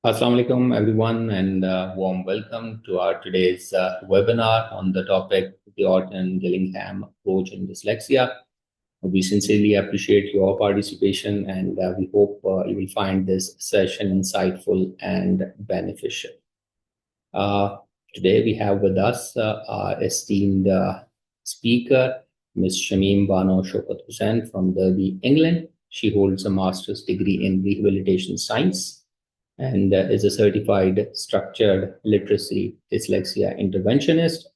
Assalamu alaikum, everyone, and warm welcome to our today's webinar on the topic the Orton-Gillingham Approach in Dyslexia. We sincerely appreciate your participation, and we hope you will find this session insightful and beneficial. Today, we have with us our esteemed speaker, Ms. Shameem Banu Showkath Hussain from Derby, England. She holds a master's degree in rehabilitation science and is a certified structured literacy dyslexia interventionist,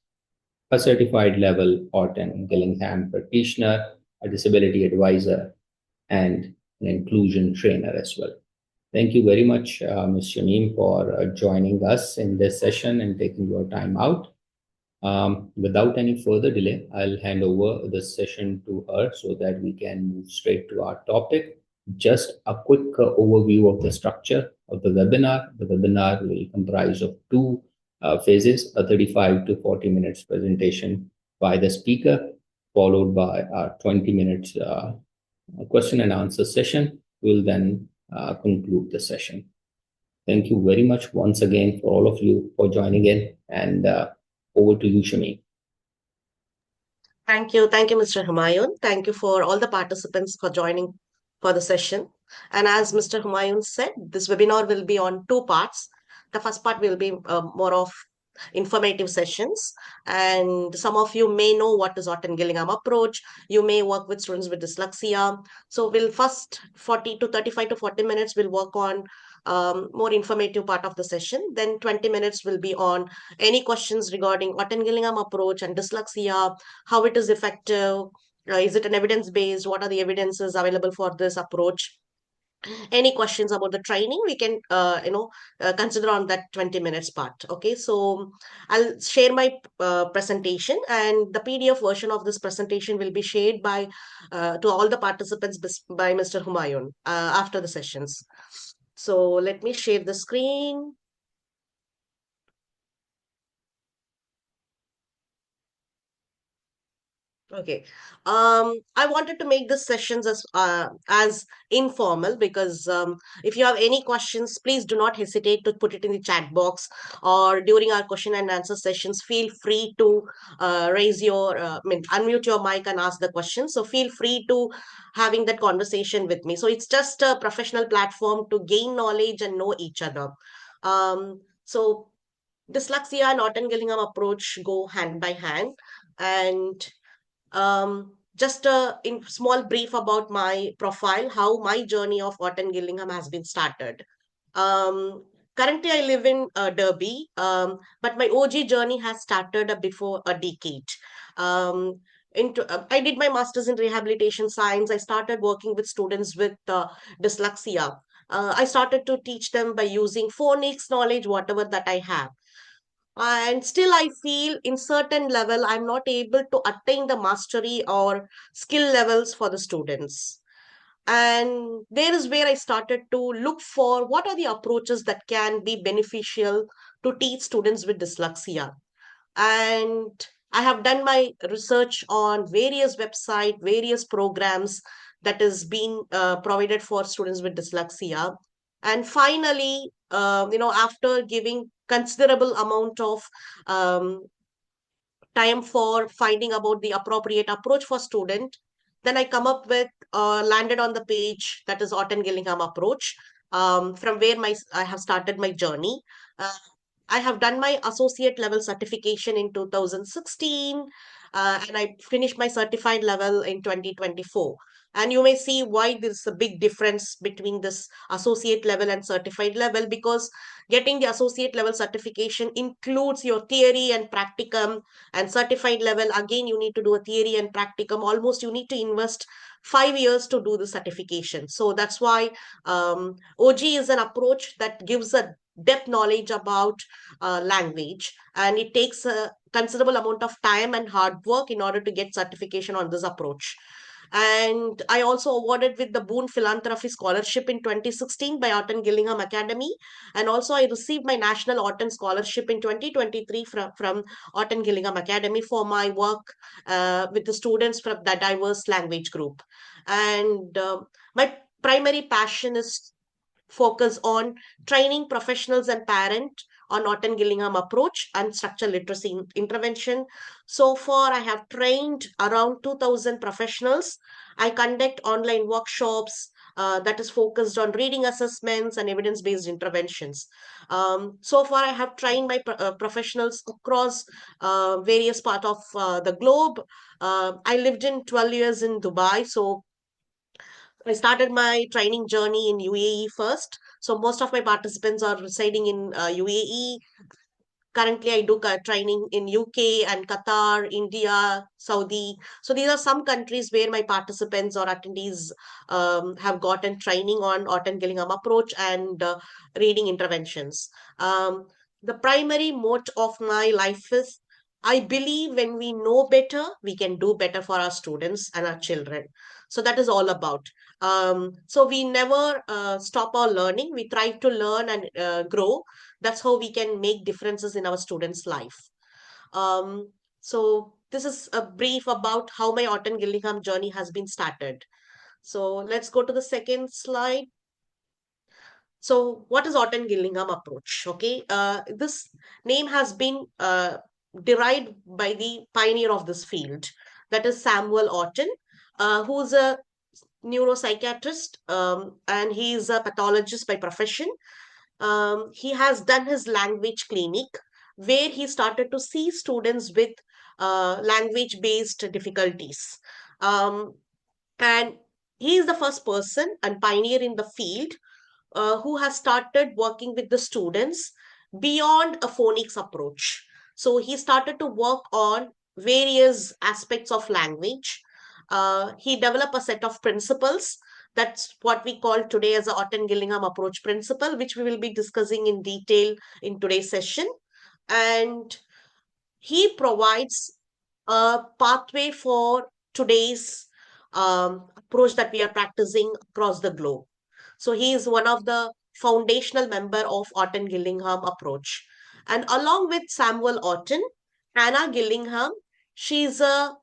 a certified level Orton-Gillingham practitioner, a disability advisor, and an inclusion trainer as well. Thank you very much, Ms. Shameem, for joining us in this session and taking your time out. Without any further delay, I'll hand over the session to her so that we can move straight to our topic. Just a quick overview of the structure of the webinar. The webinar will comprise of two phases, a 35 to 40 minutes presentation by the speaker, followed by a 20 minutes question and answer session. We'll then conclude the session. Thank you very much once again for all of you for joining in, and over to you, Shameem. Thank you, Mr. Humayun. Thank you for all the participants for joining for the session. And as Mr. Humayun said, this webinar will be on two parts. The first part will be more of informative sessions, and some of you may know what is Orton-Gillingham Approach. You may work with students with dyslexia. So we'll first 40 to 35 to 40 minutes we'll work on more informative part of the session. Then 20 minutes will be on any questions regarding Orton-Gillingham Approach and dyslexia, how it is effective, is it an evidence-based, what are the evidences available for this approach. Any questions about the training we can consider on that 20 minutes part. Okay, so I'll share my presentation, and the PDF version of this presentation will be shared by to all the participants by Mr. Humayun after the sessions. So let me share the screen. Okay. I wanted to make this sessions as informal because if you have any questions, please do not hesitate to put it in the chat box, or during our question and answer sessions, feel free to raise your, unmute your mic and ask the question. So feel free to having that conversation with me. So it's just a professional platform to gain knowledge and know each other. So dyslexia and Orton-Gillingham approach go hand by hand, and just a small brief about my profile, how my journey of Orton-Gillingham has been started. Currently, I live in Derby, but my OG journey has started before a decade. I did my master's in rehabilitation science. I started working with students with dyslexia. I started to teach them by using phonics knowledge, whatever that I have, and still I feel in certain level I'm not able to attain the mastery or skill levels for the students. And there is where I started to look for what are the approaches that can be beneficial to teach students with dyslexia. And I have done my research on various website, various programs that is being provided for students with dyslexia. And finally, after giving considerable amount of um, time for finding about the appropriate approach for student, then I come up with landed on the page that is Orton-Gillingham Approach, from where I have started my journey. Uh, I have done my associate level certification in 2016, and I finished my certified level in 2024. And you may see why there's a big difference between this associate level and certified level, because getting the associate level certification includes your theory and practicum, and certified level, again, you need to do a theory and practicum. Almost you need to invest 5 years to do the certification. So that's why OG is an approach that gives a depth knowledge about language, and it takes a considerable amount of time and hard work in order to get certification on this approach. And I also awarded with the Boone Philanthropy Scholarship in 2016 by Orton-Gillingham Academy. And also I received my National Orton Scholarship in 2023 from Orton-Gillingham Academy for my work with the students from the diverse language group. And my primary passion is focus on training professionals and parents on Orton-Gillingham approach and structural literacy intervention. So far, I have trained around 2,000 professionals. I conduct online workshops that is focused on reading assessments and evidence-based interventions. So far, I have trained my professionals across various parts of the globe. I lived in 12 years in Dubai, so I started my training journey in UAE first. So most of my participants are residing in UAE. Currently, I do training in UK and Qatar, India, Saudi. So these are some countries where my participants or attendees have gotten training on Orton-Gillingham approach and reading interventions. Um, the primary motto of my life is I believe when we know better, we can do better for our students and our children. So that is all about. So we never stop our learning. We try to learn and grow. That's how we can make differences in our students' life. So this is a brief about how my Orton-Gillingham journey has been started. So let's go to the second slide. So what is Orton-Gillingham approach? Okay, this name has been derived by the pioneer of this field, that is Samuel Orton, who's a neuropsychiatrist, and he is a pathologist by profession. He has done his language clinic where he started to see students with language based difficulties. Um, and he is the first person and pioneer in the field who has started working with the students beyond a phonics approach. So he started to work on various aspects of language. He developed a set of principles. That's what we call today as the Orton-Gillingham approach principle, which we will be discussing in detail in today's session. And he provides a pathway for today's approach that we are practicing across the globe. So he is one of the foundational member of Orton-Gillingham approach. And along with Samuel Orton, Anna Gillingham, she's a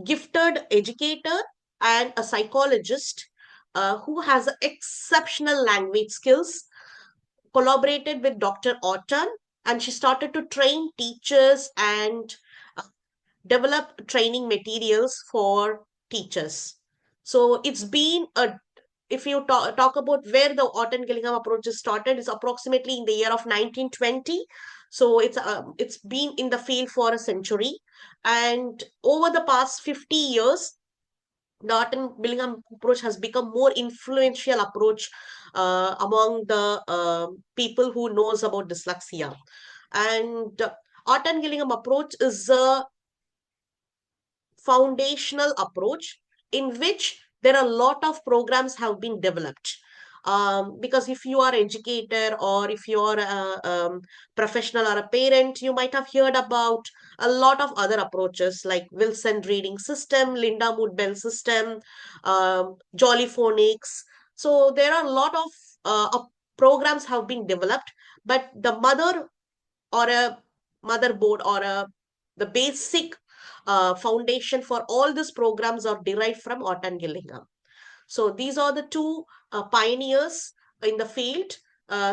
gifted educator and a psychologist who has exceptional language skills, collaborated with Dr. Orton, and she started to train teachers and uh, develop training materials for teachers. So it's been a if you talk about where the Orton-Gillingham approach is started, is approximately in the year of 1920. So it's been in the field for a century, and over the past 50 years, the Orton-Gillingham approach has become more influential approach among the people who knows about dyslexia. And Orton-Gillingham approach is a foundational approach in which there are a lot of programs have been developed. Because if you are educator or if you are a professional or a parent, you might have heard about a lot of other approaches like Wilson reading system, Linda Mood Bell system, Jolly Phonics. So there are a lot of programs have been developed, but the mother or a motherboard or a the basic foundation for all these programs are derived from Orton-Gillingham. So these are the two pioneers in the field.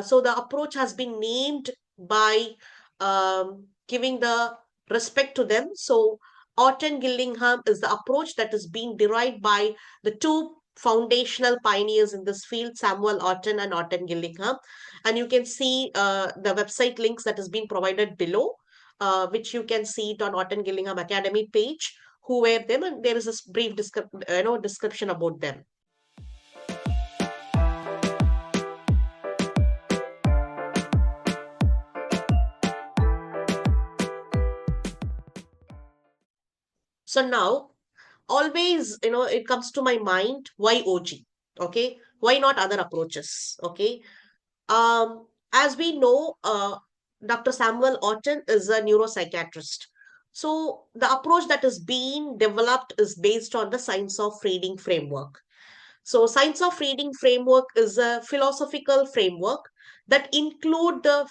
So the approach has been named by giving the respect to them. So Orton-Gillingham is the approach that is being derived by the two foundational pioneers in this field, Samuel Orton and Orton-Gillingham. And you can see the website links that has been provided below, which you can see it on Orton-Gillingham Academy page, who were them, and there is a brief description about them. So now, always, it comes to my mind, why OG? Okay. Why not other approaches? Okay. As we know, Dr. Samuel Orton is a neuropsychiatrist. So the approach that is being developed is based on the science of reading framework. So science of reading framework is a philosophical framework that include the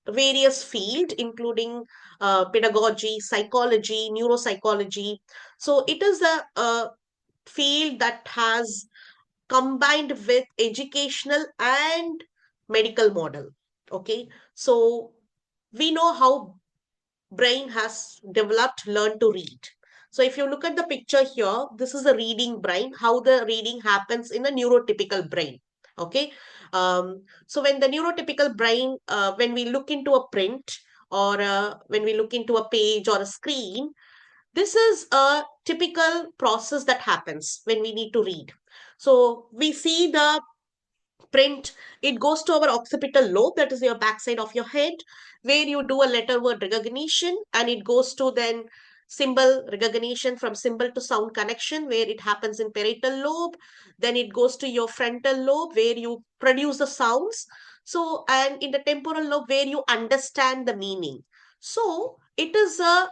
various field, including pedagogy, psychology, neuropsychology. So it is a field that has combined with educational and medical model. Okay, so we know how brain has developed learn to read. So if you look at the picture here, this is a reading brain, how the reading happens in a neurotypical brain. Okay, so when the neurotypical brain, when we look into a print, or when we look into a page or a screen, this is a typical process that happens when we need to read. So we see the print, it goes to our occipital lobe, that is your backside of your head, where you do a letter word recognition, and it goes to then symbol recognition, from symbol to sound connection, where it happens in parietal lobe. Then it goes to your frontal lobe, where you produce the sounds. So, and in the temporal lobe, where you understand the meaning. So it is a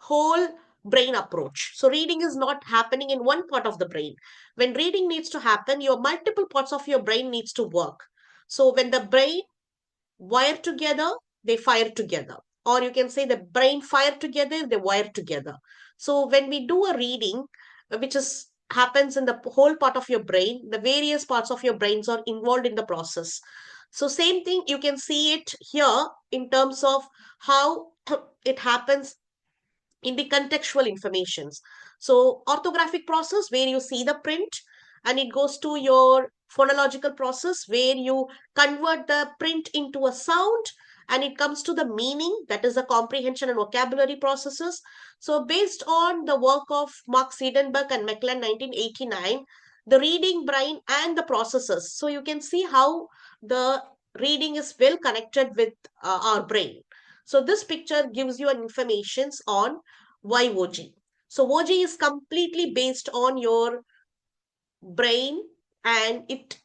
whole brain approach. So reading is not happening in one part of the brain. When reading needs to happen, your multiple parts of your brain needs to work. So when the brain wire together, they fire together. Or you can say the brain fire together, they wire together. So when we do a reading, which is happens in the whole part of your brain, the various parts of your brains are involved in the process. So same thing, you can see it here in terms of how it happens in the contextual informations. So orthographic process, where you see the print, and it goes to your phonological process, where you convert the print into a sound, and it comes to the meaning, that is the comprehension and vocabulary processes. So based on the work of Mark Siedenberg and Mclellan 1989, the reading brain and the processes. So you can see how the reading is well connected with our brain. So this picture gives you an information on why OG. So OG is completely based on your brain, and it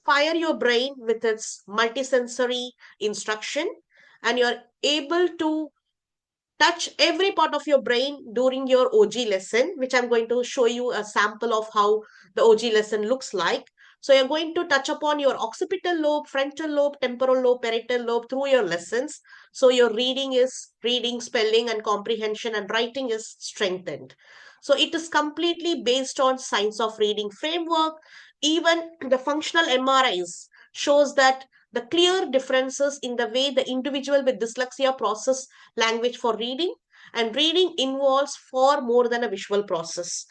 fire your brain with its multisensory instruction, and you're able to touch every part of your brain during your OG lesson, which I'm going to show you a sample of how the OG lesson looks like. So you're going to touch upon your occipital lobe, frontal lobe, temporal lobe, parietal lobe through your lessons. So your reading is reading, spelling, and comprehension, and writing is strengthened. So it is completely based on science of reading framework. Even the functional MRIs shows that the clear differences in the way the individual with dyslexia process language for reading, and reading involves far more than a visual process.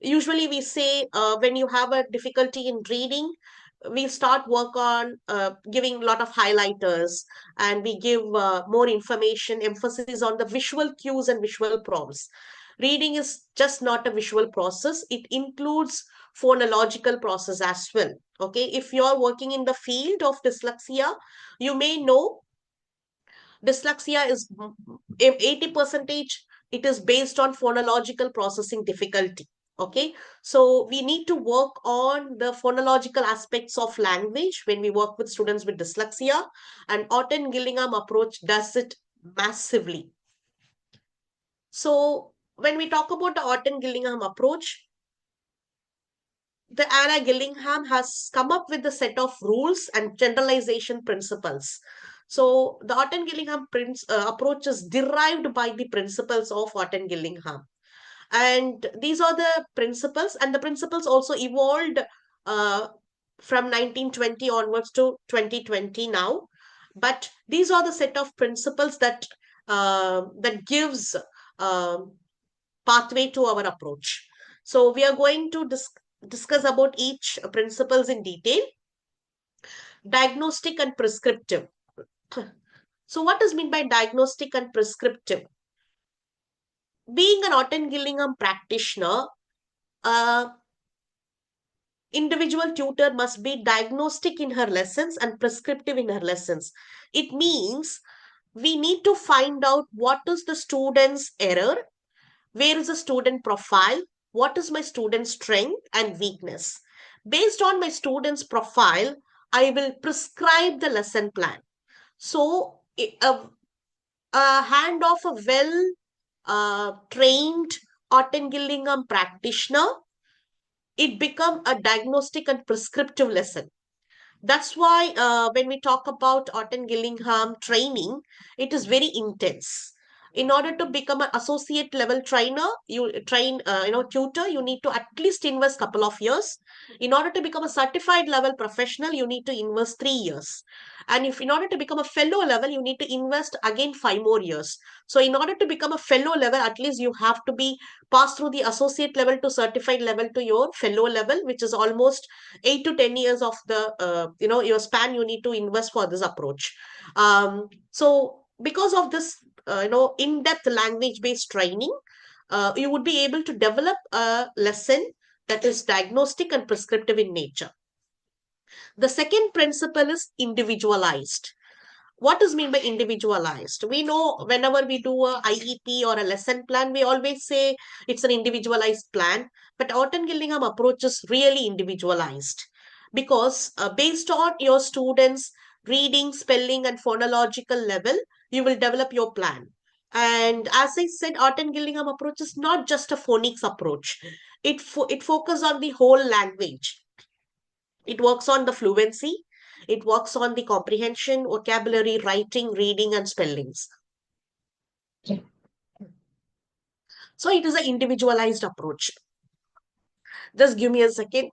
Usually we say, when you have a difficulty in reading, we start work on giving a lot of highlighters, and we give more information, emphasis on the visual cues and visual prompts. Reading is just not a visual process, it includes phonological process as well. Okay, if you're working in the field of dyslexia, you may know dyslexia is 80 percentage, it is based on phonological processing difficulty. Okay, so we need to work on the phonological aspects of language when we work with students with dyslexia, and Orton-Gillingham approach does it massively. So when we talk about the Orton-Gillingham approach, the Anna Gillingham has come up with a set of rules and generalization principles. So the Orton-Gillingham approach is derived by the principles of Orton-Gillingham. And these are the principles, and the principles also evolved uh, from 1920 onwards to 2020 now. But these are the set of principles that that gives um pathway to our approach. So we are going to discuss about each principles in detail. Diagnostic and prescriptive. So what is meant by diagnostic and prescriptive? Being an Orton-Gillingham practitioner, individual tutor must be diagnostic in her lessons and prescriptive in her lessons. It means we need to find out what is the student's error, where is the student profile, what is my student's strength and weakness. Based on my student's profile, I will prescribe the lesson plan. So a hand of a well trained Orton-Gillingham practitioner, it become a diagnostic and prescriptive lesson. That's why when we talk about Orton-Gillingham training, it is very intense. In order to become an associate level trainer, tutor, you need to at least invest couple of years. In order to become a certified level professional, you need to invest 3 years. And if in order to become a fellow level, you need to invest again 5 more years. So in order to become a fellow level, at least you have to be passed through the associate level to certified level to your fellow level, which is almost 8 to 10 years of the your span you need to invest for this approach. So because of this in-depth language-based training, you would be able to develop a lesson that is diagnostic and prescriptive in nature. The second principle is individualized. What is mean by individualized? We know whenever we do a IEP or a lesson plan, we always say it's an individualized plan, but Orton-Gillingham approach is really individualized because based on your students' reading, spelling, and phonological level, you will develop your plan. And as I said, Orton-Gillingham approach is not just a phonics approach. It focuses on the whole language. It works on the fluency. It works on the comprehension, vocabulary, writing, reading, and spellings. So it is an individualized approach. Just give me a second.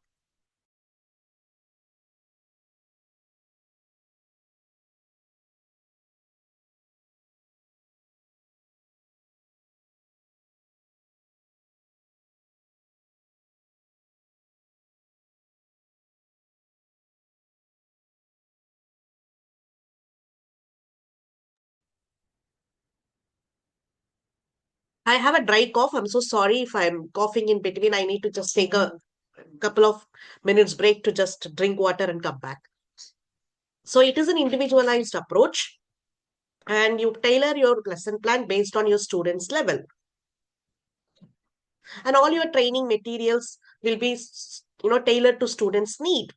I have a dry cough. I'm so sorry if I'm coughing in between. I need to just take a couple of minutes break to just drink water and come back. So it is an individualized approach, and you tailor your lesson plan based on your students' level. And all your training materials will be tailored to students' need.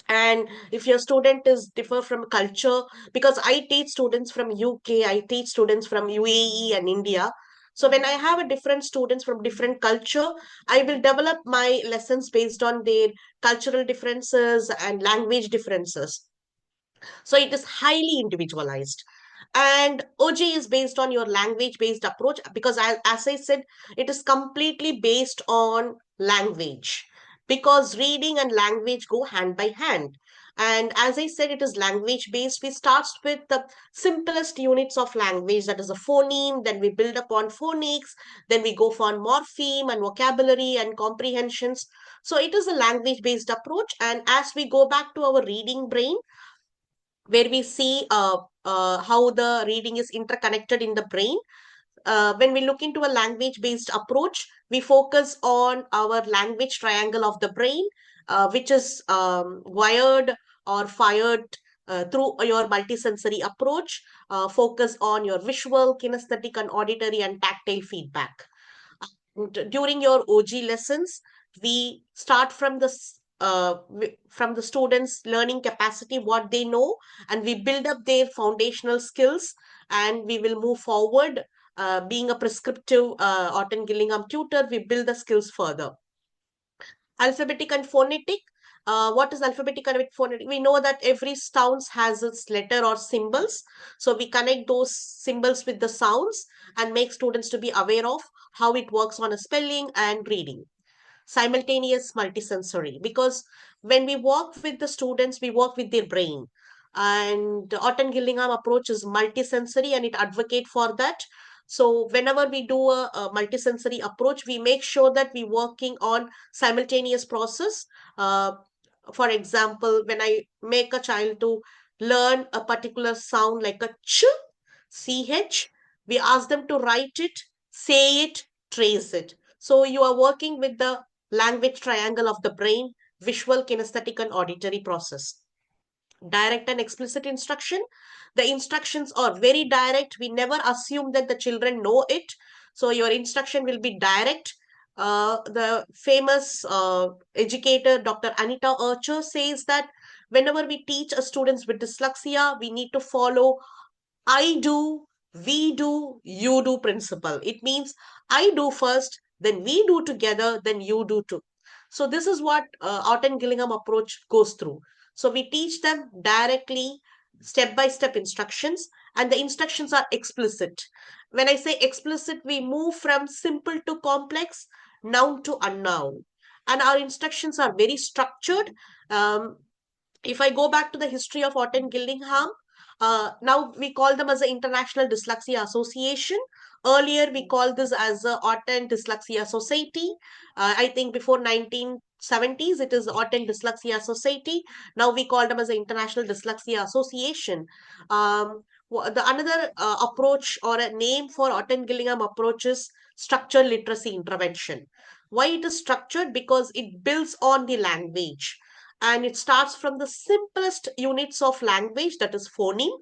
And if your student is differ from culture, because I teach students from UK, I teach students from UAE and India. So when I have a different students from different culture, I will develop my lessons based on their cultural differences and language differences. So it is highly individualized. And OG is based on your language based approach because, as I said, it is completely based on language because reading and language go hand by hand. And as I said, it is language based. We start with the simplest units of language, that is a phoneme, then we build upon phonics, then we go for morpheme and vocabulary and comprehensions. So it is a language based approach. And as we go back to our reading brain, where we see how the reading is interconnected in the brain. When we look into a language based approach, we focus on our language triangle of the brain, which is wired or fired through your multisensory approach, focus on your visual, kinesthetic, and auditory and tactile feedback. During your OG lessons, we start from from the students' learning capacity, what they know, and we build up their foundational skills, and we will move forward. Being a prescriptive Orton-Gillingham tutor, we build the skills further. Alphabetic and phonetic. What is alphabetic and phonetic? We know that every sound has its letter or symbols. So we connect those symbols with the sounds and make students to be aware of how it works on a spelling and reading. Simultaneous multisensory, because when we work with the students, we work with their brain. And Orton-Gillingham approach is multisensory and it advocate for that. So whenever we do a multisensory approach, we make sure that we working on simultaneous process. For example, when I make a child to learn a particular sound like a ch, we ask them to write it, say it, trace it. So you are working with the language triangle of the brain, visual, kinesthetic, and auditory process. Direct and explicit instruction. The instructions are very direct. We never assume that the children know it. So your instruction will be direct. The famous educator, Dr. Anita Archer, says that whenever we teach a students with dyslexia, we need to follow I do, we do, you do principle. It means I do first, then we do together, then you do too. So this is what Orton-Gillingham approach goes through. So we teach them directly, step-by-step instructions, and the instructions are explicit. When I say explicit, we move from simple to complex, noun to unnoun. And our instructions are very structured. Um, if I go back to the history of Orton-Gillingham, now we call them as the International Dyslexia Association. Earlier, we called this as the Orton Dyslexia Society. I think before 1970s, it is Orton Dyslexia Society. Now we call them as the International Dyslexia Association. The another approach or a name for Orton-Gillingham approach is structured literacy intervention. Why it is structured? Because it builds on the language, and it starts from the simplest units of language, that is phoneme,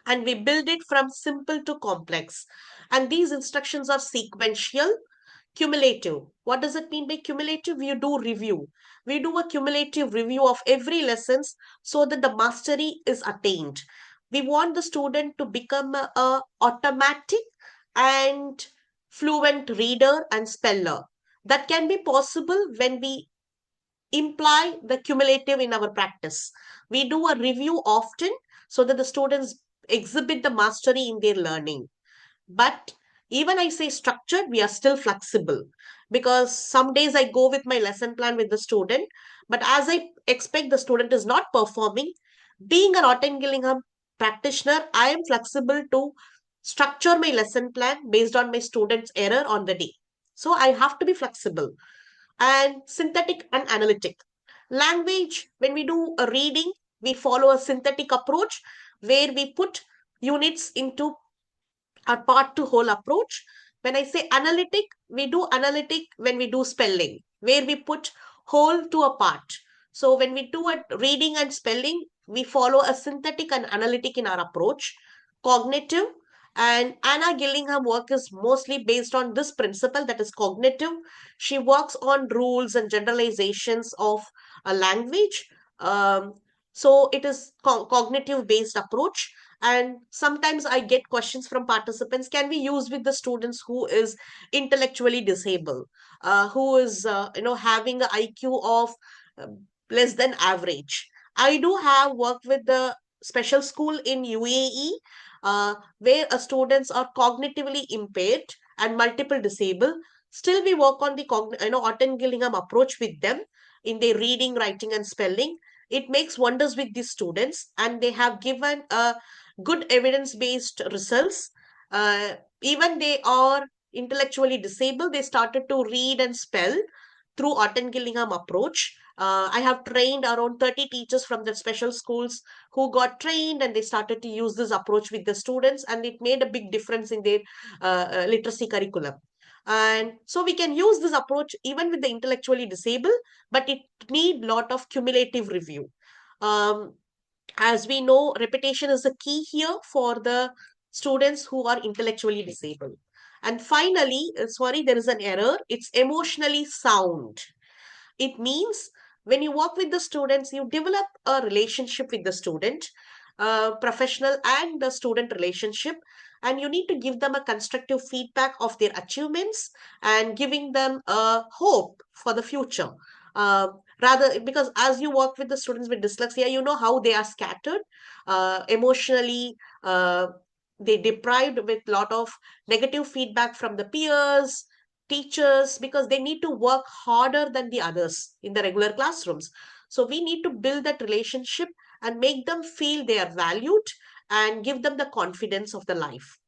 and we build it from simple to complex. And these instructions are sequential, cumulative. What does it mean by cumulative? We do review. We do a cumulative review of every lessons so that the mastery is attained. We want the student to become a automatic and fluent reader and speller. That can be possible when we imply the cumulative in our practice. We do a review often so that the students exhibit the mastery in their learning. But even I say structured, we are still flexible, because some days I go with my lesson plan with the student, but as I expect the student is not performing, being an Orton-Gillingham practitioner, I am flexible to structure my lesson plan based on my student's error on the day. So I have to be flexible. And synthetic and analytic. Language, when we do a reading, we follow a synthetic approach where we put units into a part to whole approach. When I say analytic, we do analytic when we do spelling, where we put whole to a part. So when we do a reading and spelling, we follow a synthetic and analytic in our approach. Cognitive, and Anna Gillingham work is mostly based on this principle, that is cognitive. She works on rules and generalizations of a language. Um, so it is cognitive based approach. And sometimes I get questions from participants, can we use with the students who is intellectually disabled, who is having an IQ of uh, less than average? I do have worked with the special school in UAE, where students are cognitively impaired and multiple disabled. Still we work on the Orton Gillingham approach with them in their reading, writing and spelling. It makes wonders with these students, and they have given a good evidence based results. Even they are intellectually disabled, they started to read and spell through Orton-Gillingham approach. I have trained around 30 teachers from the special schools who got trained, and they started to use this approach with the students, and it made a big difference in their literacy curriculum. And so we can use this approach even with the intellectually disabled, but it need lot of cumulative review. Um, as we know, repetition is a key here for the students who are intellectually disabled. And finally, sorry, there is an error. It's emotionally sound. It means when you work with the students, you develop a relationship with the student, professional and the student relationship, and you need to give them a constructive feedback of their achievements and giving them a hope for the future. Rather, because as you work with the students with dyslexia, you know how they are scattered, emotionally, they deprived with lot of negative feedback from the peers, teachers, because they need to work harder than the others in the regular classrooms. So we need to build that relationship and make them feel they are valued and give them the confidence of the life.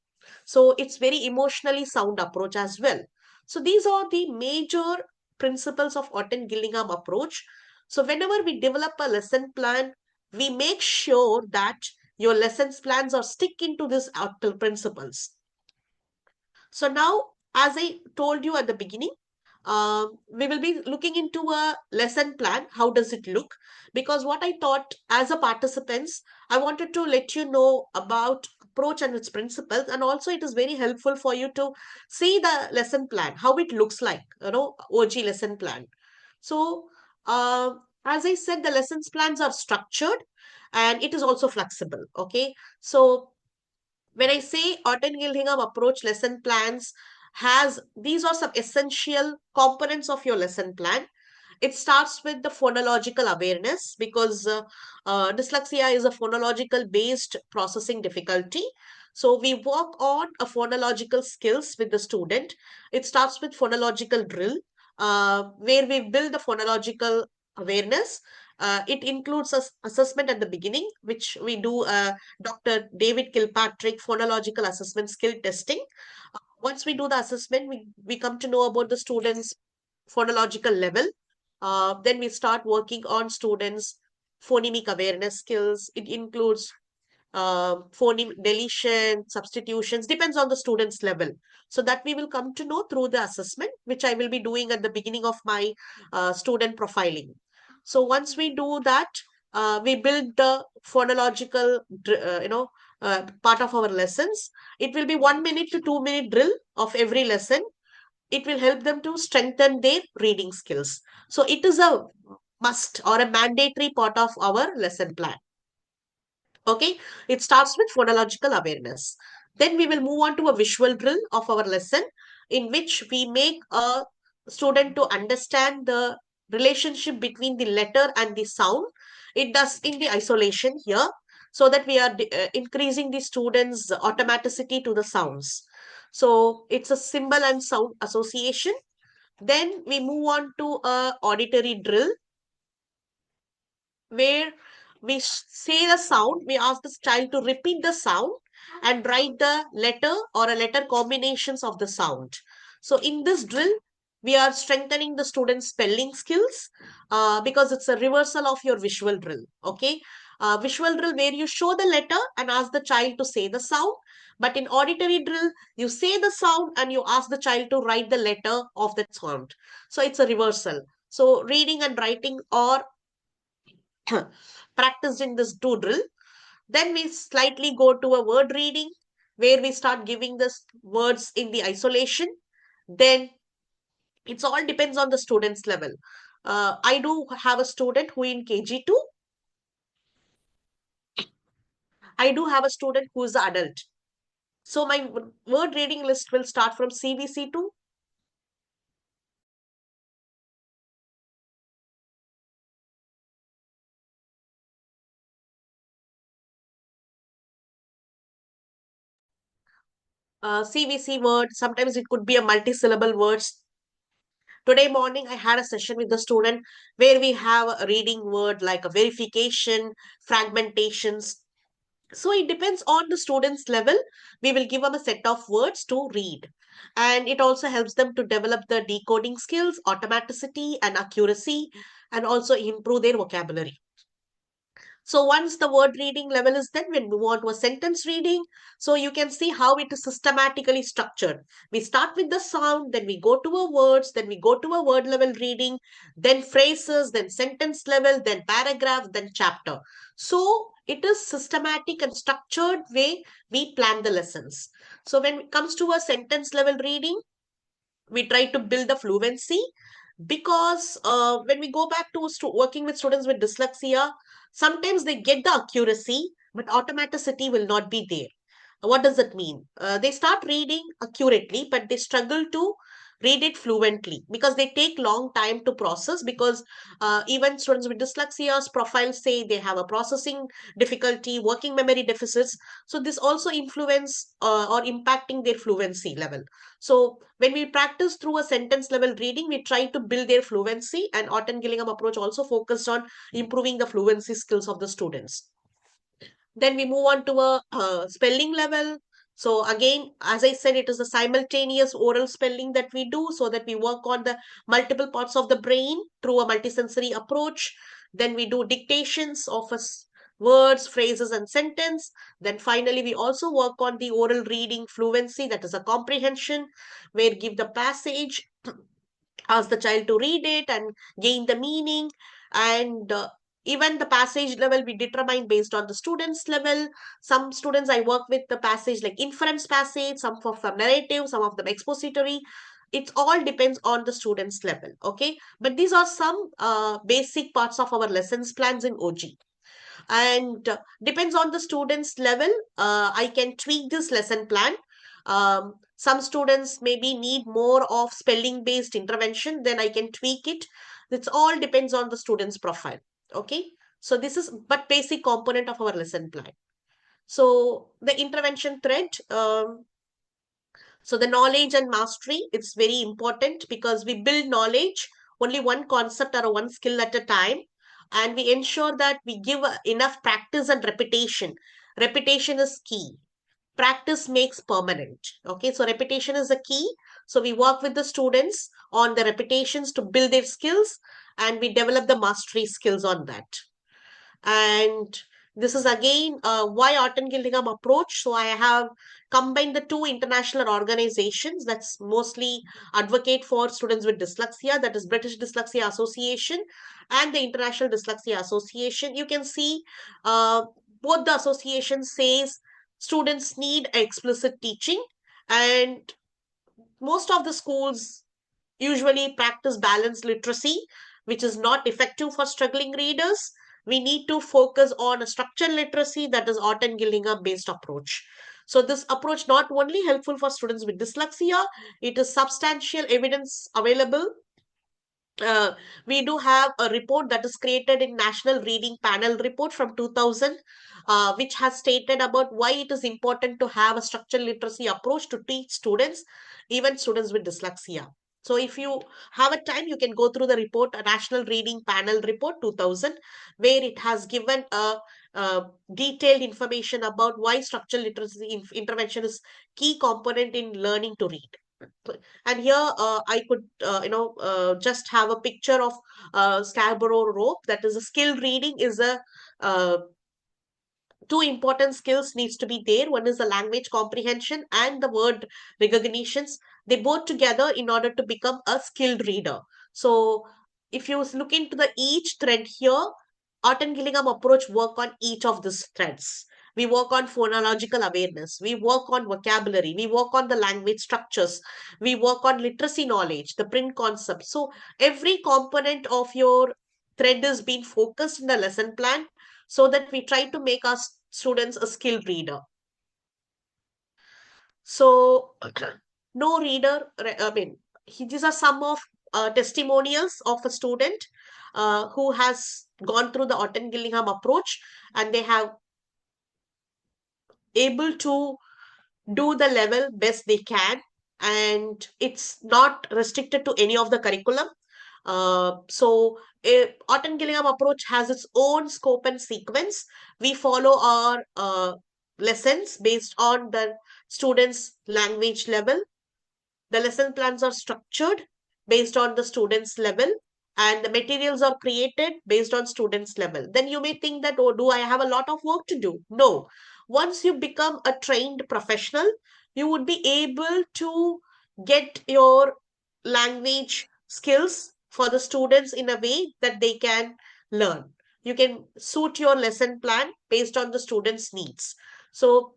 So it's very emotionally sound approach as well. So these are the major principles of Orton-Gillingham approach. So whenever we develop a lesson plan, we make sure that your lessons plans are stick into these principles. So now, as I told you at the beginning, we will be looking into a lesson plan. How does it look? Because what I thought as a participants, I wanted to let you know about approach and its principles, and also it is very helpful for you to see the lesson plan, how it looks like, OG lesson plan. So, as I said, the lessons plans are structured and it is also flexible. Okay, so when I say Orton-Gillingham approach lesson plans has, these are some essential components of your lesson plan. It starts with the phonological awareness because dyslexia is a phonological based processing difficulty. So we work on a phonological skills with the student. It starts with phonological drill, where we build the phonological awareness. It includes assessment at the beginning, which we do Dr. David Kilpatrick phonological assessment skill testing. Once we do the assessment, we come to know about the students' phonological level. Then we start working on students' phonemic awareness skills. It includes phoneme deletion, substitutions, depends on the student's level. So that we will come to know through the assessment, which I will be doing at the beginning of my student profiling. So once we do that, we build the phonological, part of our lessons. It will be 1 minute to 2 minute drill of every lesson. It will help them to strengthen their reading skills. So it is a must or a mandatory part of our lesson plan. Okay, it starts with phonological awareness. Then we will move on to a visual drill of our lesson, in which we make a student to understand the relationship between the letter and the sound. It does in the isolation here, so that we are increasing the students' automaticity to the sounds. So it's a symbol and sound association. Then we move on to a auditory drill, where we say the sound, we ask the child to repeat the sound and write the letter or a letter combinations of the sound. So in this drill, we are strengthening the student's spelling skills, because it's a reversal of your visual drill. Okay. Visual drill where you show the letter and ask the child to say the sound. But in auditory drill, you say the sound and you ask the child to write the letter of that sound. So it's a reversal. So reading and writing are practiced in this two drill. Then we slightly go to a word reading, where we start giving the words in the isolation. Then it's all depends on the student's level. I do have a student who in KG2. I do have a student who is an adult. So my word reading list will start from CBC2. CBC word. Sometimes it could be a multi-syllable words. Today morning, I had a session with the student where we have a reading word like a verification, fragmentations. So it depends on the student's level. We will give them a set of words to read. And it also helps them to develop the decoding skills, automaticity, and accuracy, and also improve their vocabulary. So once the word reading level is done, we move on to a sentence reading. So you can see how it is systematically structured. We start with the sound, then we go to a words, then we go to a word level reading, then phrases, then sentence level, then paragraph, then chapter. So it is systematic and structured way we plan the lessons. So when it comes to a sentence level reading, we try to build the fluency, because when we go back to working with students with dyslexia, sometimes they get the accuracy, but automaticity will not be there. What does that mean? They start reading accurately, but they struggle to read it fluently because they take long time to process. Because even students with dyslexia's profiles say they have a processing difficulty, working memory deficits. So this also influence or impacting their fluency level. So when we practice through a sentence level reading, we try to build their fluency, and Orton-Gillingham approach also focused on improving the fluency skills of the students. Then we move on to a spelling level. So again, as I said, it is a simultaneous oral spelling that we do, so that we work on the multiple parts of the brain through a multisensory approach. Then we do dictations of words, phrases, and sentence. Then finally, we also work on the oral reading fluency, that is a comprehension, where give the passage, ask the child to read it and gain the meaning. And even the passage level we determine based on the students level. Some students I work with the passage like inference passage, some for narrative, some of them expository. It all depends on the students level. Okay, but these are some basic parts of our lessons plans in OG. And depends on the students level, I can tweak this lesson plan. Some students maybe need more of spelling based intervention, then I can tweak it. It's all depends on the student's profile. Okay. So this is but basic component of our lesson plan. So the intervention thread, so the knowledge and mastery, it's very important because we build knowledge only one concept or one skill at a time. And we ensure that we give enough practice and repetition. Repetition is key. Practice makes permanent. Okay, so repetition is the key. So we work with the students on the repetitions to build their skills, and we develop the mastery skills on that. And this is again why Orton-Gillingham approach. So I have combined the two international organizations that's mostly advocate for students with dyslexia, that is British Dyslexia Association and the International Dyslexia Association. You can see both the associations says students need explicit teaching, and most of the schools usually practice balanced literacy, which is not effective for struggling readers. We need to focus on a structured literacy, that is Orton-Gillingham based approach. So this approach not only helpful for students with dyslexia, it is substantial evidence available. uh, we do have a report that is created in National Reading Panel report from 2000, which has stated about why it is important to have a structural literacy approach to teach students, even students with dyslexia. So if you have a time, you can go through the report, a National Reading Panel report 2000, where it has given a detailed information about why structural literacy intervention is key component in learning to read. And here I could just have a picture of Scarborough rope, that is a skill reading is a uh, two important skills needs to be there. One is the language comprehension and the word recognitions. They both together in order to become a skilled reader. So if you look into the each thread here, Orton-Gillingham approach work on each of these threads. We work on phonological awareness. We work on vocabulary. We work on the language structures. We work on literacy knowledge, the print concept. So every component of your thread is being focused in the lesson plan, so that we try to make our students a skilled reader. So no reader, I mean, these are some of testimonials of a student who has gone through the Orton-Gillingham approach, and they have able to do the level best they can, and it's not restricted to any of the curriculum. So Orton-Gillingham approach has its own scope and sequence. We follow our lessons based on the students' language level. The lesson plans are structured based on the students' level, and the materials are created based on students' level. Then you may think that, oh, do I have a lot of work to do? No. Once you become a trained professional, you would be able to get your language skills for the students in a way that they can learn. You can suit your lesson plan based on the students' needs. So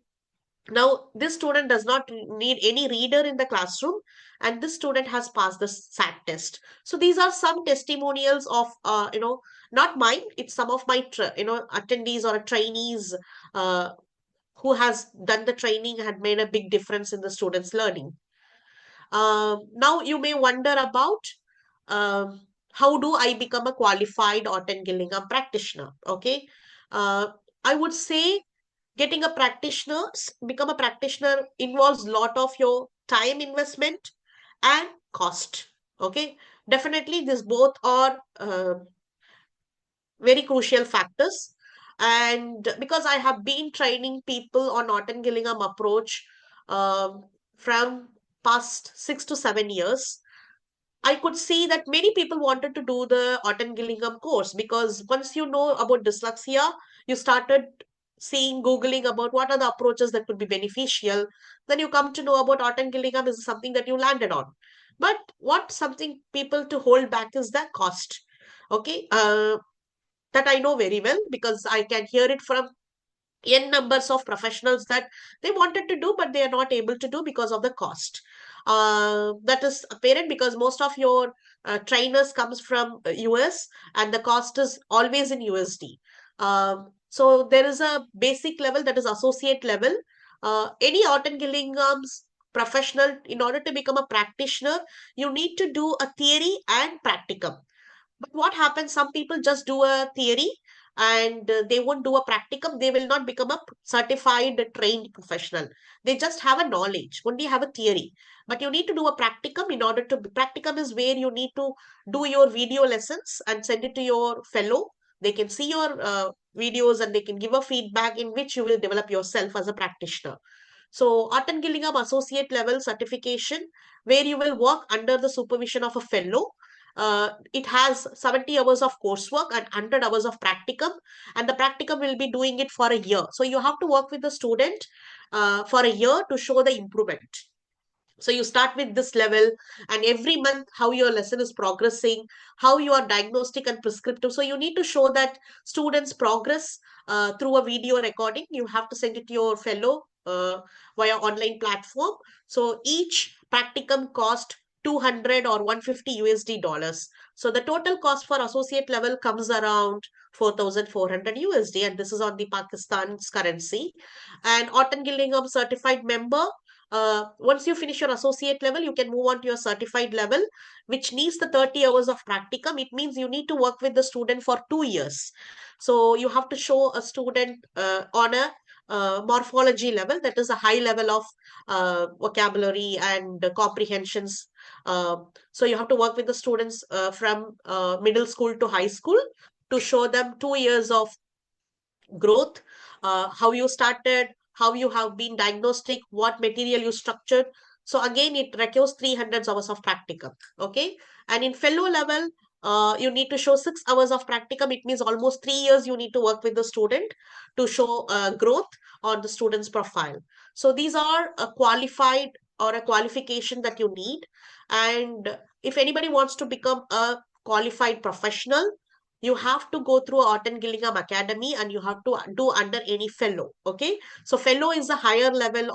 now, this student does not need any reader in the classroom, and this student has passed the SAT test. So these are some testimonials of, not mine. It's some of my, attendees or trainees uh, who has done the training, had made a big difference in the students' learning. Now you may wonder about how do I become a qualified Orton-Gillingham practitioner? Okay, uh, I would say getting a practitioner, become a practitioner involves lot of your time investment and cost. Okay, definitely these both are very crucial factors. And because I have been training people on Orton-Gillingham approach from past 6 to 7 years, I could see that many people wanted to do the Orton-Gillingham course, because once you know about dyslexia, you started seeing, Googling about what are the approaches that could be beneficial. Then you come to know about Orton-Gillingham is something that you landed on. But what something people to hold back is the cost. Okay. That I know very well, because I can hear it from n numbers of professionals that they wanted to do but they are not able to do because of the cost. That is apparent because most of your trainers comes from US, and the cost is always in USD. So there is a basic level, that is associate level. Any Orton-Gillingham's professional, in order to become a practitioner, you need to do a theory and practicum. But what happens? Some people just do a theory and they won't do a practicum. They will not become a certified trained professional. They just have a knowledge, only have a theory. But you need to do a practicum in order to. Practicum is where you need to do your video lessons and send it to your fellow. They can see your videos and they can give a feedback in which you will develop yourself as a practitioner. So, Orton-Gillingham Associate Level Certification, where you will work under the supervision of a fellow. It has 70 hours of coursework and 100 hours of practicum, and the practicum will be doing it for a year. So, you have to work with the student for a year to show the improvement. So you start with this level, and every month how your lesson is progressing, how you are diagnostic and prescriptive. So you need to show that students progress through a video recording. You have to send it to your fellow via online platform. So each practicum cost 200 or 150 USD dollars. So the total cost for associate level comes around 4,400 USD, and this is on the Pakistan's currency. And Orton Gillingham certified member, once you finish your associate level, you can move on to your certified level, which needs the 30 hours of practicum. It means you need to work with the student for 2 years. So you have to show a student on a morphology level, that is a high level of vocabulary and comprehensions. So you have to work with the students from middle school to high school to show them 2 years of growth, how you started, how you have been diagnostic, what material you structured. So again, it requires 300 hours of practicum. Okay. And in fellow level, you need to show 6 hours of practicum. It means almost 3 years you need to work with the student to show growth on the student's profile. So these are a qualified or a qualification that you need. And if anybody wants to become a qualified professional, you have to go through Orton-Gillingham Academy and you have to do under any fellow. Okay. So fellow is a higher level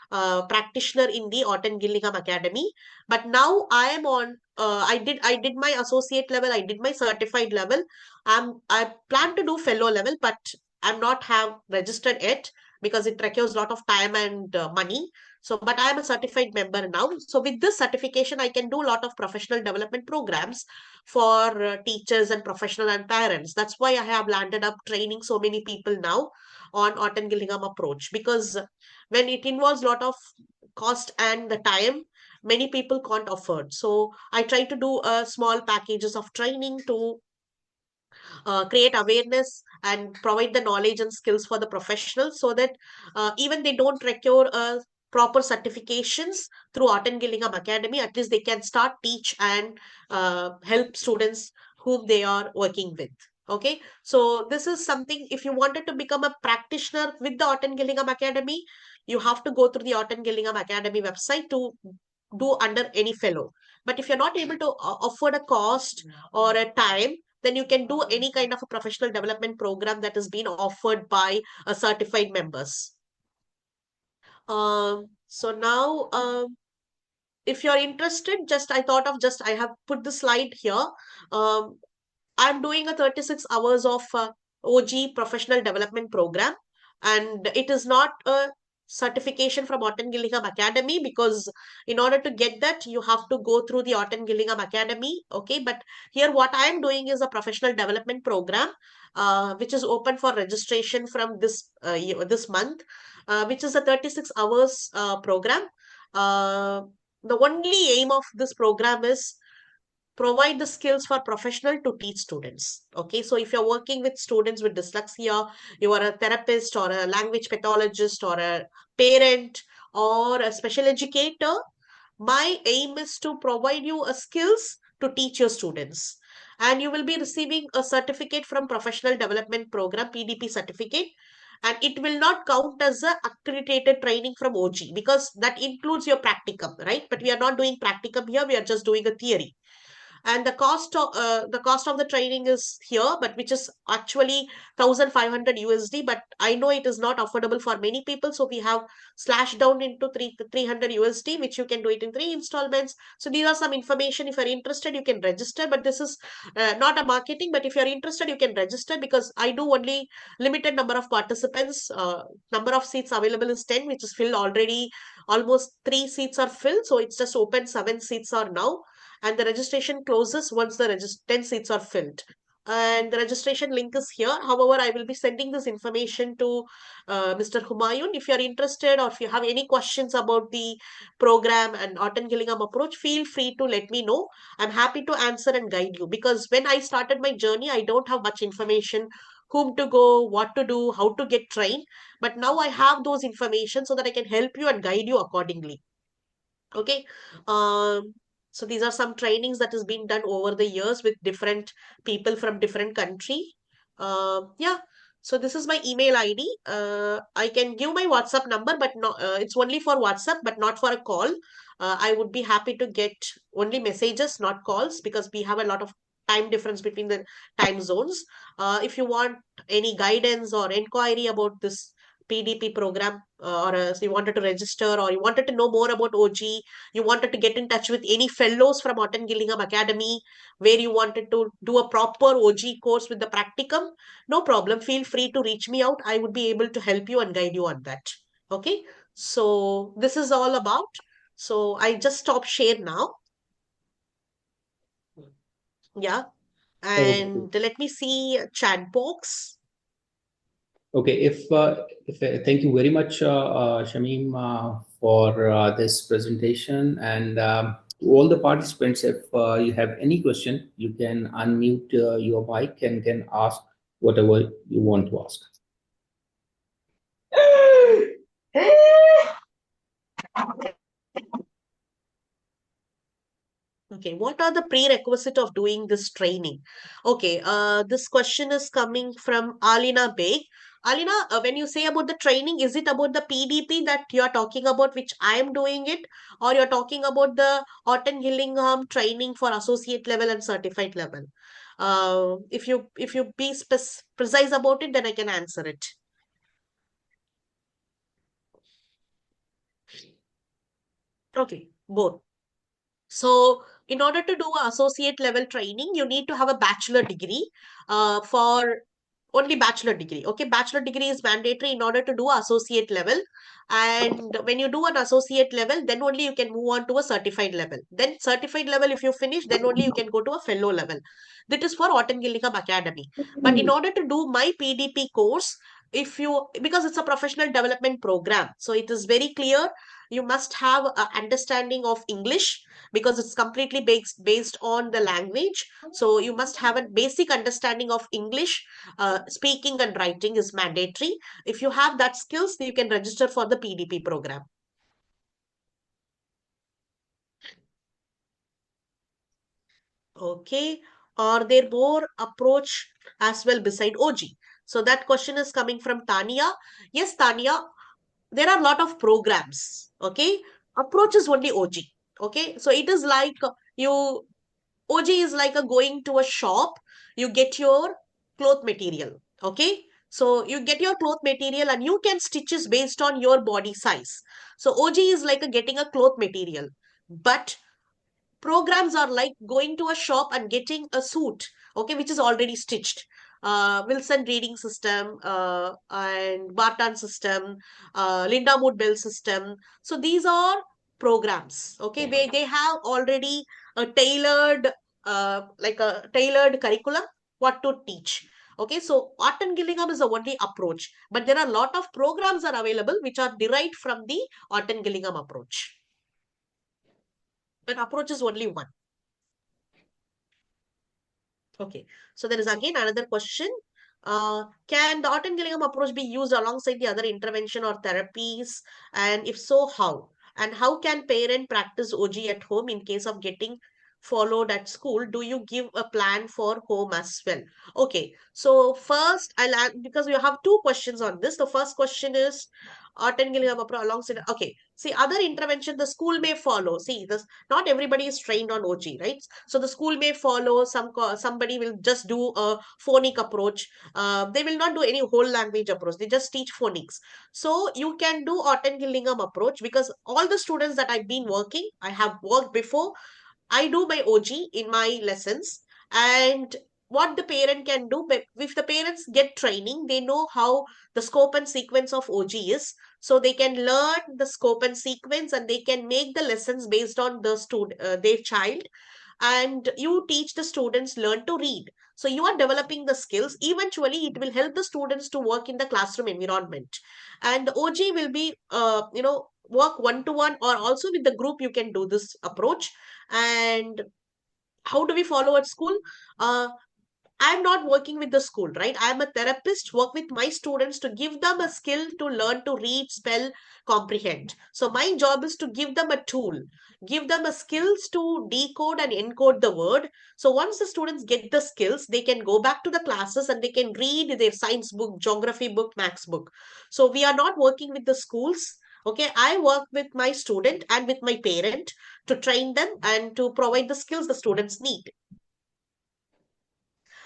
of practitioner in the Orton-Gillingham Academy. But now I am on, I did my associate level, I did my certified level. I plan to do fellow level, but I'm not have registered yet because it requires a lot of time and money. So, but I am a certified member now. So with this certification, I can do a lot of professional development programs for teachers and professional and parents. That's why I have landed up training so many people now on Orton-Gillingham Approach, because when it involves a lot of cost and the time, many people can't afford. So I try to do small packages of training to create awareness and provide the knowledge and skills for the professionals, so that even they don't require proper certifications through Orton-Gillingham Academy, at least they can start, teach, and help students whom they are working with. Okay, so this is something, if you wanted to become a practitioner with the Orton-Gillingham Academy, you have to go through the Orton-Gillingham Academy website to do under any fellow. But if you're not able to afford a cost or a time, then you can do any kind of a professional development program that is being offered by certified members. So now, if you're interested, just I thought of just I have put the slide here. Um, I'm doing a 36 hours of OG professional development program, and it is not a certification from Orton-Gillingham Academy, because in order to get that, you have to go through the Orton-Gillingham Academy. Okay, but here what I am doing is a professional development program, which is open for registration from this month, which is a 36 hours program. Uh, the only aim of this program is provide the skills for professional to teach students. Okay, so if you're working with students with dyslexia, you are a therapist or a language pathologist or a parent or a special educator, my aim is to provide you a skills to teach your students, and you will be receiving a certificate from professional development program, PDP certificate, and it will not count as a accredited training from OG, because that includes your practicum, right? But we are not doing practicum here, we are just doing a theory. And the cost of the training is here, but which is actually 1,500 USD. But I know it is not affordable for many people, so we have slashed down into 300 USD, which you can do it in 3 installments. So these are some information. If you're interested, you can register. But this is not a marketing. But if you're interested, you can register, because I do only limited number of participants. Number of seats available is 10, which is filled already. Almost 3 seats are filled, so it's just open. 7 seats are now. and the registration closes once the 10 seats are filled. And the registration link is here. However, I will be sending this information to Mr. Humayun. If you are interested or if you have any questions about the program and Orton-Gillingham approach, feel free to let me know. I'm happy to answer and guide you, because when I started my journey, I don't have much information, whom to go, what to do, how to get trained. But now I have those information so that I can help you and guide you accordingly. Okay. Um, so these are some trainings that has been done over the years with different people from different country. Yeah. So this is my email ID. I can give my WhatsApp number, but not, it's only for WhatsApp, but not for a call. I would be happy to get only messages, not calls, because we have a lot of time difference between the time zones. If you want any guidance or inquiry about this PDP program, so you wanted to register or you wanted to know more about OG, you wanted to get in touch with any fellows from Orton-Gillingham Academy, where you wanted to do a proper OG course with the practicum, no problem. Feel free to reach me out. I would be able to help you and guide you on that. Okay. So this is all about. So I just stop share now. Yeah. Okay. And let me see chat box. Okay, thank you very much, Shameem, for this presentation, and to all the participants, if you have any question, you can unmute your mic and can ask whatever you want to ask. Okay, what are the prerequisite of doing this training? Okay, this question is coming from Alina Beg. Alina, when you say about the training, is it about the PDP that you are talking about, which I am doing it, or you're talking about the Orton-Gillingham training for associate level and certified level? If you be precise about it, then I can answer it. Okay, both. So, in order to do a associate level training, you need to have a bachelor degree for only bachelor degree. Okay, bachelor degree is mandatory in order to do associate level. And when you do an associate level, then only you can move on to a certified level. Then certified level, if you finish, then only you can go to a fellow level. That is for Orton-Gillingham Academy. But in order to do my PDP course, if you, because it's a professional development program, so it is very clear, you must have a understanding of English, because it's completely based on the language. So you must have a basic understanding of English. Speaking and writing is mandatory. If you have that skills, you can register for the PDP program. Okay. Are there more approach as well beside OG? So that question is coming from Tania. Yes, Tania, there are a lot of programs. Okay. Approach is only OG. Okay. So it is like you OG is like a going to a shop, you get your cloth material. Okay. So you get your cloth material and you can stitches based on your body size. So OG is like a getting a cloth material. But programs are like going to a shop and getting a suit, okay, which is already stitched. Wilson reading system, and Barton system, Linda Mood Bell system. So these are programs, okay, where they have already a tailored, like a tailored curriculum, what to teach. Okay, so Orton-Gillingham is the only approach, but there are a lot of programs are available which are derived from the Orton-Gillingham approach. But approach is only one. Okay, so there is again another question. Can the Orton-Gillingham approach be used alongside the other intervention or therapies? And if so, how? And how can parent practice OG at home in case of getting followed at school? Do you give a plan for home as well? Okay, so first because we have two questions on this. The first question is Orton-Gillingham approach alongside. Okay, see, other intervention the school may follow. See, this not everybody is trained on OG, right? So the school may follow somebody will just do a phonic approach. They will not do any whole language approach. They just teach phonics. So you can do Orton-Gillingham approach, because all the students that I've been working, I have worked before. I do my OG in my lessons. And what the parent can do, if the parents get training, they know how the scope and sequence of OG is. So they can learn the scope and sequence, and they can make the lessons based on their child. and you teach the students learn to read. So you are developing the skills. Eventually, it will help the students to work in the classroom environment. And the OG will be, work one to one, or also with the group. You can do this approach. And how do we follow at school? Uh, I'm not working with the school, right? I'm a therapist, work with my students to give them a skill to learn to read, spell, comprehend. So my job is to give them a tool, give them a skills to decode and encode the word. So once the students get the skills, they can go back to the classes and they can read their science book, geography book, maths book. So we are not working with the schools. Okay, I work with my student and with my parent to train them and to provide the skills the students need.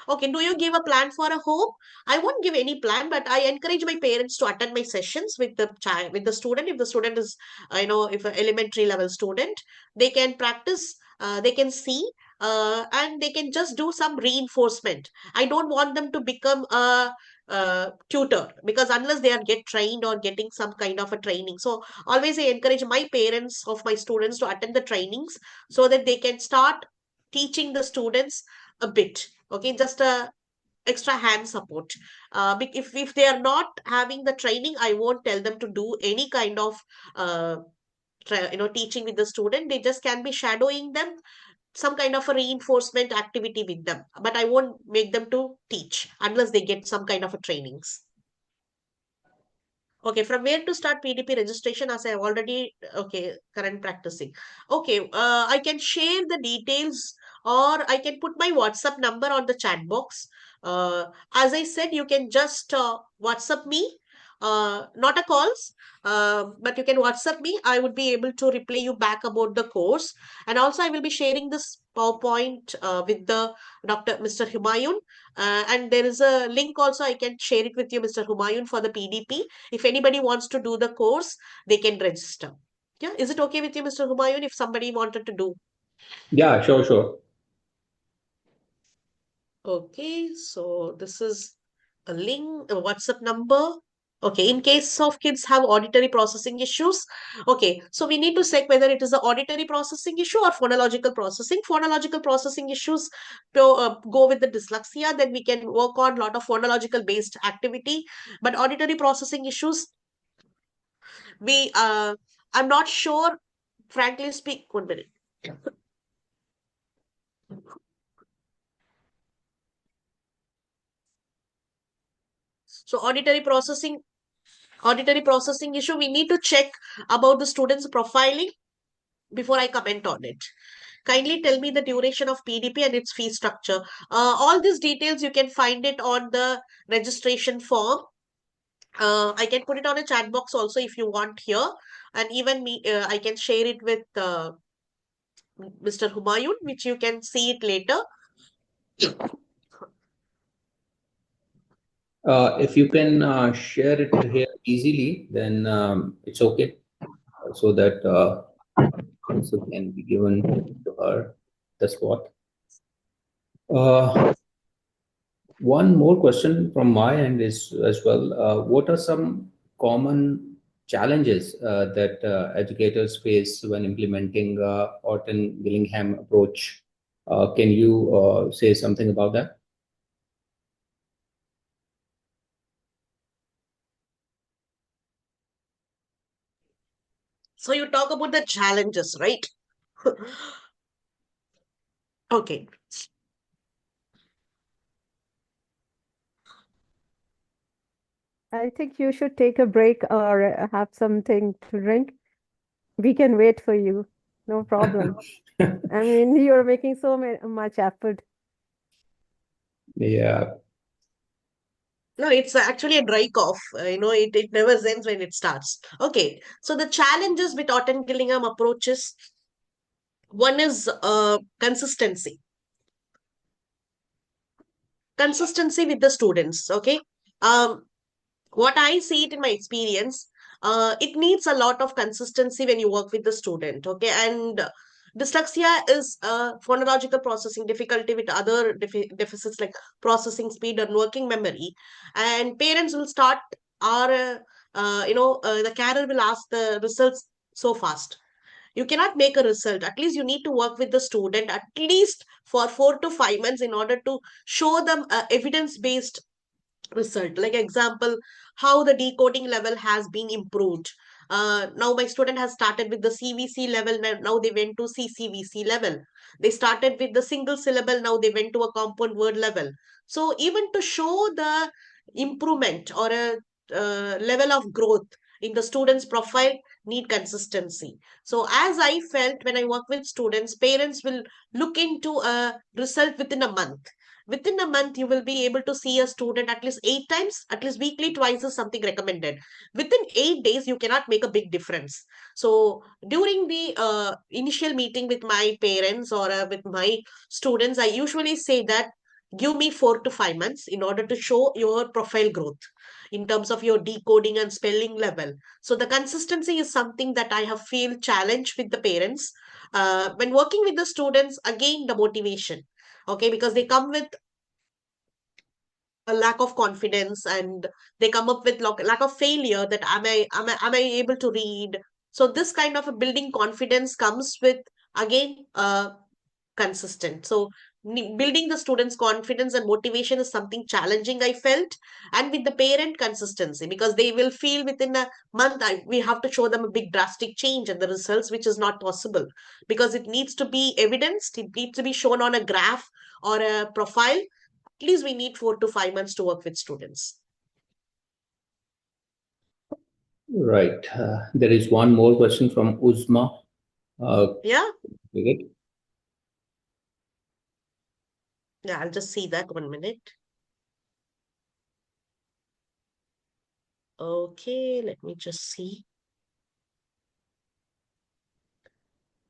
Okay, do you give a plan for a home? I won't give any plan, but I encourage my parents to attend my sessions with the child, with the student. If the student is, if an elementary level student, they can practice, they can see, and they can just do some reinforcement. I don't want them to become a tutor, because unless they are get trained or getting some kind of a training. So always I encourage my parents of my students to attend the trainings so that they can start teaching the students a bit. Okay, just a extra hand support. If they are not having the training, I won't tell them to do any kind of uh, teaching with the student. They just can be shadowing them, some kind of a reinforcement activity with them, but I won't make them to teach unless they get some kind of a trainings. Okay, from where to start PDP registration, as I have already, okay, current practicing. Okay, I can share the details, or I can put my WhatsApp number on the chat box. As I said, you can just WhatsApp me, not a calls, but you can WhatsApp me. I would be able to reply you back about the course. And also, I will be sharing this PowerPoint with the Dr. Mr. Humayun. And there is a link also, I can share it with you, Mr. Humayun, for the PDP. If anybody wants to do the course, they can register. Yeah, is it okay with you, Mr. Humayun, if somebody wanted to do? Yeah, sure, sure. Okay, so this is a link, a WhatsApp number. Okay, in case of kids have auditory processing issues. Okay, so we need to check whether it is the auditory processing issue or phonological processing. Phonological processing issues to go with the dyslexia, then we can work on a lot of phonological based activity. But auditory processing issues, we I'm not sure, frankly speak. 1 minute. So auditory processing issue, we need to check about the students profiling before I comment on it. Kindly tell me the duration of PDP and its fee structure. All these details you can find it on the registration form. I can put it on a chat box also if you want here, and even me, I can share it with Mr. Humayun, which you can see it later. If you can share it here easily, then it's okay, so that answer can be given to her. That's what. One more question from my end is as well. What are some common challenges that educators face when implementing Orton-Gillingham approach? Can you say something about that? So you talk about the challenges, right? Okay. I think you should take a break or have something to drink. We can wait for you. No problem. I mean, you're making so much effort. Yeah. No, it's actually a dry cough. It never ends when it starts. Okay. So the challenges with Orton-Gillingham approaches, one is consistency. Consistency with the students. Okay. Um, what I see it in my experience, it needs a lot of consistency when you work with the student. Okay. And dyslexia is phonological processing difficulty with other deficits like processing speed and working memory. And parents will start, or the carer will ask the results so fast. You cannot make a result. At least you need to work with the student at least for 4 to 5 months in order to show them evidence-based result. Like example, how the decoding level has been improved. Now my student has started with the CVC level. Now they went to CCVC level. They started with the single syllable. Now they went to a compound word level. So even to show the improvement or a level of growth in the student's profile, need consistency. So as I felt, when I work with students, parents will look into a result within a month. Within a month, you will be able to see a student at least 8 times, at least weekly, twice is something recommended. Within 8 days, you cannot make a big difference. So during the initial meeting with my parents or with my students, I usually say that give me 4 to 5 months in order to show your profile growth in terms of your decoding and spelling level. So the consistency is something that I have feel challenged with the parents. When working with the students, again, the motivation. Okay, because they come with a lack of confidence and they come up with lack of failure, that am I able to read. So this kind of a building confidence comes with, again, consistent. So building the students confidence and motivation is something challenging, I felt. And with the parent, consistency, because they will feel within a month we have to show them a big drastic change in the results, which is not possible, because it needs to be evidenced, it needs to be shown on a graph or a profile. At least we need 4 to 5 months to work with students. Right. There is one more question from Uzma. Yeah, Okay. yeah, I'll just see that 1 minute. Okay, let me just see.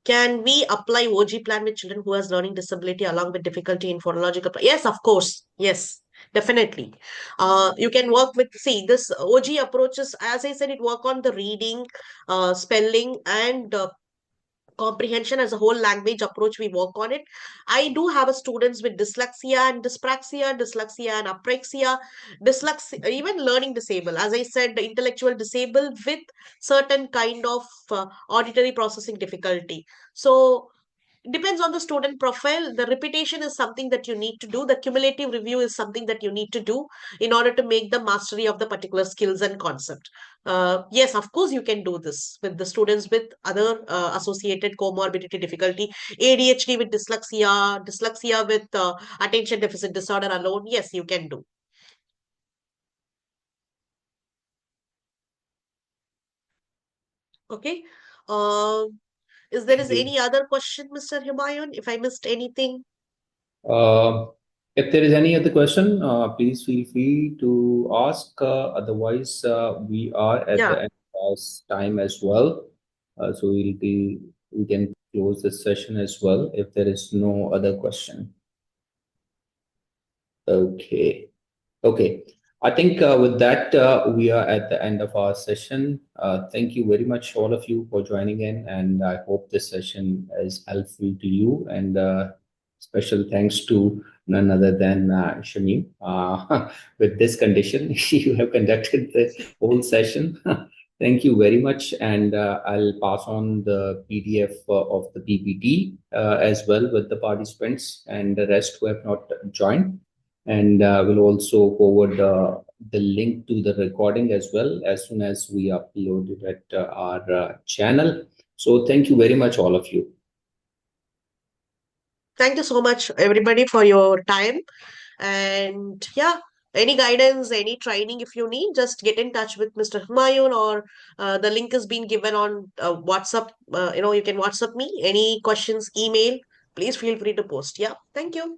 Can we apply OG plan with children who has learning disability along with difficulty in phonological? Yes, of course. Yes, definitely. You can work with, see, this OG approaches, as I said, it work on the reading, spelling, and comprehension as a whole language approach. We work on it. I do have a students with dyslexia and dyspraxia, dyslexia and apraxia, dyslexia, even learning disabled, as I said, the intellectual disabled with certain kind of auditory processing difficulty. So depends on the student profile. The repetition is something that you need to do. The cumulative review is something that you need to do in order to make the mastery of the particular skills and concept. Yes, of course, you can do this with the students with other associated comorbidity difficulty, ADHD with dyslexia, dyslexia with attention deficit disorder alone. Yes, you can do. Okay. Uh, is there is any other question, Mr. Humayun? If I missed anything? Uh, if there is any other question, please feel free to ask. Otherwise, we are at Yeah. the end of our time as well. So we can close this session as well if there is no other question. Okay. Okay. I think with that, we are at the end of our session. Thank you very much, all of you, for joining in, and I hope this session is helpful to you. And special thanks to none other than Shameem. With this condition, you have conducted the whole session. Thank you very much, and I'll pass on the PDF of the PPT as well with the participants and the rest who have not joined, and we'll also forward the link to the recording as well as soon as we upload it at our channel. So thank you very much, all of you. Thank you so much, everybody, for your time. And yeah, any guidance, any training if you need, just get in touch with Mr. Humayun, or the link has been given on WhatsApp. You can WhatsApp me. Any questions, email, please feel free to post. Yeah, thank you.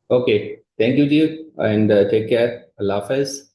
Okay, thank you, dear, and take care. Allah Hafiz.